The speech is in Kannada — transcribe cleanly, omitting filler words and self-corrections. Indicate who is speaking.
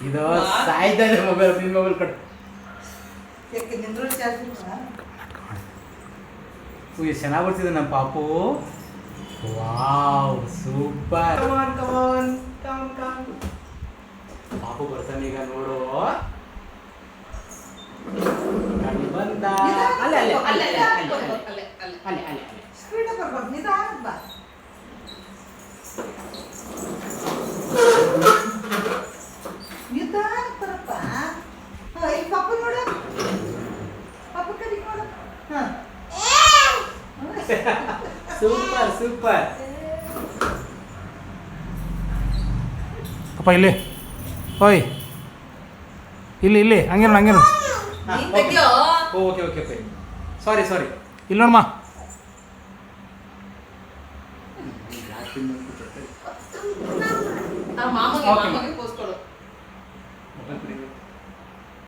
Speaker 1: ಇದು ಸಾಯ್ತಾ ಇದೆ ಮೊಬೈಲ್ ನಿನ್ನ ಮೊಬೈಲ್ ಕಟ್
Speaker 2: ಯಾಕೆ ನಿಂದ್ರು ಚಾರ್ಜ್
Speaker 1: ಎಷ್ಟು ಚೆನ್ನಾಗಿ ಬರ್ತಿದೆ ನಮ್ಮ ಪಾಪು. Wow super. ಪಾಪು ಬರ್ತಾನೆ ಈಗ ನೋಡು. ಬಂದ ಅಲ್ಲೇ ಅಲ್ಲೇ ಅಲ್ಲೇ ಅಲ್ಲೇ ಅಲ್ಲೇ ಅಲ್ಲೇ ಅಲ್ಲೇ ಅಲ್ಲೇ
Speaker 2: ಸ್ಪೀಡ್ ಬರ್ಬಾರ್ದು ನಿಧಾನ ಬಾ. ನಿಧಾನ ಬರಪ್ಪ. ಇಲ್ಲಿ ಪಾಪ ನೋಡು, ಪಾಪ ಕರಿ ನೋಡು. ಹಾಂ
Speaker 1: ಸೂಪರ್ ಸೂಪರ್.
Speaker 3: ಅಪ್ಪ ಇಲ್ಲಿ ಓಯ್ ಇಲ್ಲಿ ಇಲ್ಲಿ ಹಂಗೆ ನೋಡು ಹಂಗೆ ನೋಡು
Speaker 1: ಓಕೆ ಓಕೆ ಓಕೆ ಸಾರಿ ಸಾರಿ.
Speaker 3: ಇಲ್ಲಿ ನೋಡಮ್ಮ.
Speaker 1: ಓಕೆ